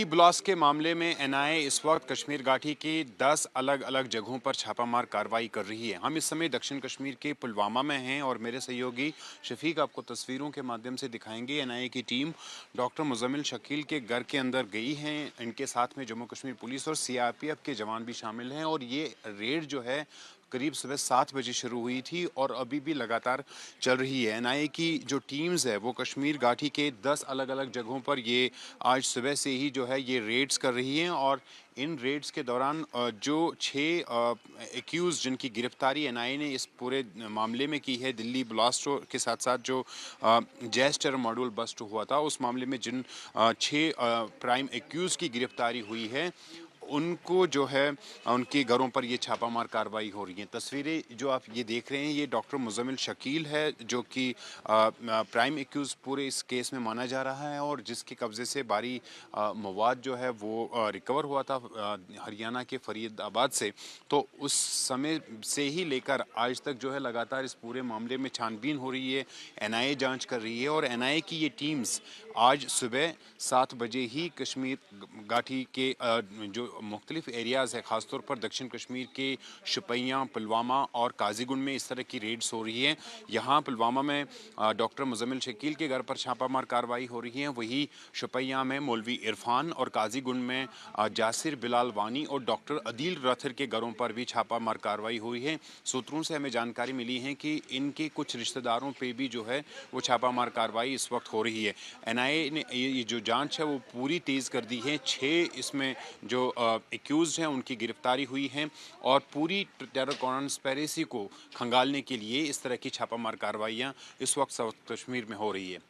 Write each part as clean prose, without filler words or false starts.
Blast के मामले में एनआईए इस वक्त कश्मीर घाटी के 10 अलग अलग जगहों पर छापामार कार्रवाई कर रही है। हम इस समय दक्षिण कश्मीर के पुलवामा में हैं और मेरे सहयोगी शफीक आपको तस्वीरों के माध्यम से दिखाएंगे। एनआईए की टीम डॉक्टर मुजम्मिल शकील के घर के अंदर गई है। इनके साथ में जम्मू कश्मीर पुलिस और सीआरपीएफ के जवान भी शामिल हैं और ये रेड जो है करीब सुबह 7 बजे शुरू हुई थी और अभी भी लगातार चल रही है। एनआईए की जो टीम्स है वो कश्मीर घाटी के 10 अलग अलग जगहों पर ये आज सुबह से ही जो है ये रेड्स कर रही हैं और इन रेड्स के दौरान जो 6 एक्यूज जिनकी गिरफ्तारी एनआईए ने इस पूरे मामले में की है, दिल्ली ब्लास्ट के साथ साथ जो जैश टेरर मॉड्यूल बस्ट हुआ था उस मामले में जिन 6 प्राइम एक्यूज की गिरफ्तारी हुई है उनको जो है उनके घरों पर ये छापामार कार्रवाई हो रही है। तस्वीरें जो आप ये देख रहे हैं ये डॉक्टर मुजम्मिल शकील है जो कि प्राइम एक्यूज पूरे इस केस में माना जा रहा है और जिसके कब्जे से भारी मवाद जो है वो रिकवर हुआ था हरियाणा के फरीदाबाद से। तो उस समय से ही लेकर आज तक जो है लगातार इस पूरे मामले में छानबीन हो रही है। एनआईए जांच कर रही है और एनआईए की ये टीम्स आज सुबह 7 बजे ही कश्मीर घाटी के जो मुख्तलिफ एरियाज़ है, ख़ासतौर पर दक्षिण कश्मीर के शुपियाँ, पुलवामा और काजीगुंड में इस तरह की रेड्स हो रही हैं। यहाँ पुलवामा में डॉक्टर मुजम्मिल शकील के घर पर छापामार कार्रवाई हो रही है, वही शुपियाँ में मौलवी इरफान और काजीगुंड में जासिर बिलाल वानी और डॉक्टर अदील रथर के घरों पर भी छापामार कार्रवाई हुई है। सूत्रों से हमें जानकारी मिली है कि इनके कुछ रिश्तेदारों पर भी जो है वो छापामार कार्रवाई इस वक्त हो रही है। एनआईए ने ये जो जाँच है वो पूरी तेज़ कर दी है। 6 इसमें जो एक्यूज हैं उनकी गिरफ्तारी हुई है और पूरी टेरर कॉन्स्पिरेसी को खंगालने के लिए इस तरह की छापामार कार्रवाइयां इस वक्त साउथ कश्मीर में हो रही है।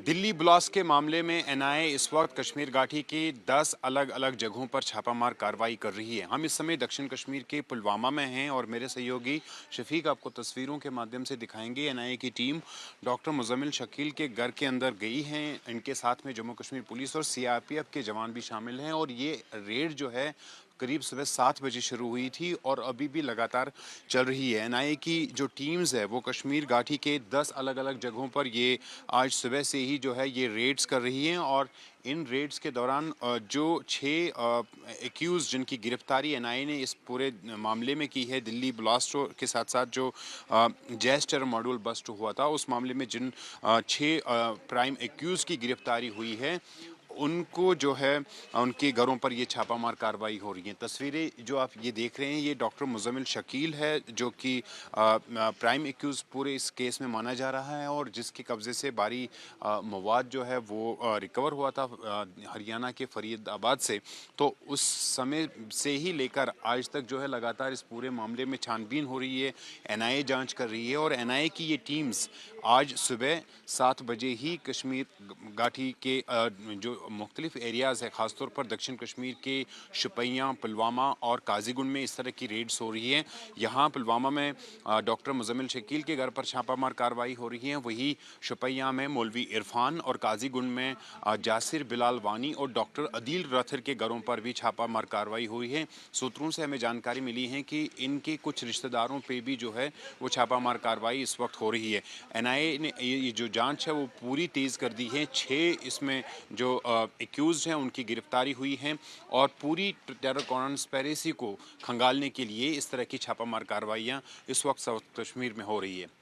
दिल्ली ब्लास्ट के मामले में एनआईए इस वक्त कश्मीर घाटी के 10 अलग अलग जगहों पर छापामार कार्रवाई कर रही है। हम इस समय दक्षिण कश्मीर के पुलवामा में हैं और मेरे सहयोगी शफीक आपको तस्वीरों के माध्यम से दिखाएंगे। एनआईए की टीम डॉक्टर मुजम्मिल शकील के घर के अंदर गई है। इनके साथ में जम्मू कश्मीर पुलिस और सीआरपीएफ के जवान भी शामिल हैं और ये रेड जो है करीब सुबह 7 बजे शुरू हुई थी और अभी भी लगातार चल रही है। एनआईए की जो टीम्स है वो कश्मीर घाटी के 10 अलग अलग जगहों पर ये आज सुबह से ही जो है ये रेड्स कर रही हैं और इन रेड्स के दौरान जो 6 एक्यूज जिनकी गिरफ्तारी एनआईए ने इस पूरे मामले में की है, दिल्ली ब्लास्ट के साथ साथ जो जैश टेरर मॉड्यूल बस्ट हुआ था उस मामले में जिन 6 प्राइम एक्यूज की गिरफ्तारी हुई है उनको जो है उनके घरों पर ये छापामार कार्रवाई हो रही है। तस्वीरें जो आप ये देख रहे हैं ये डॉक्टर मुजम्मिल शकील है जो कि प्राइम एक्यूज पूरे इस केस में माना जा रहा है और जिसके कब्जे से भारी मवाद जो है वो रिकवर हुआ था हरियाणा के फरीदाबाद से। तो उस समय से ही लेकर आज तक जो है लगातार इस पूरे मामले में छानबीन हो रही है। एनआईए जांच कर रही है और एनआईए की ये टीम्स आज सुबह 7 बजे ही कश्मीर घाटी के जो मुख्तलिफ एरियाज़ है, ख़ासतौर पर दक्षिण कश्मीर के शुपियाँ, पुलवामा और काजीगुंड में इस तरह की रेड्स हो रही हैं। यहाँ पुलवामा में डॉक्टर मुजम्मिल शकील के घर पर छापामार कार्रवाई हो रही है, वही शुपियाँ में मौलवी इरफान और काजीगुंड में जासिर बिलाल वानी और डॉक्टर अदील रथर के घरों पर भी छापामार कार्रवाई हुई है। सूत्रों से हमें जानकारी मिली है कि इनके कुछ रिश्तेदारों पर भी जो है वो छापामार कार्रवाई इस वक्त हो रही है। एनआईए ने ये जो जाँच है वो पूरी तेज़ कर दी है। 6 इसमें जो एक्यूज हैं उनकी गिरफ्तारी हुई है और पूरी टेरर कॉन्स्पिरेसी को खंगालने के लिए इस तरह की छापामार कार्रवाइयां इस वक्त साउथ कश्मीर में हो रही है।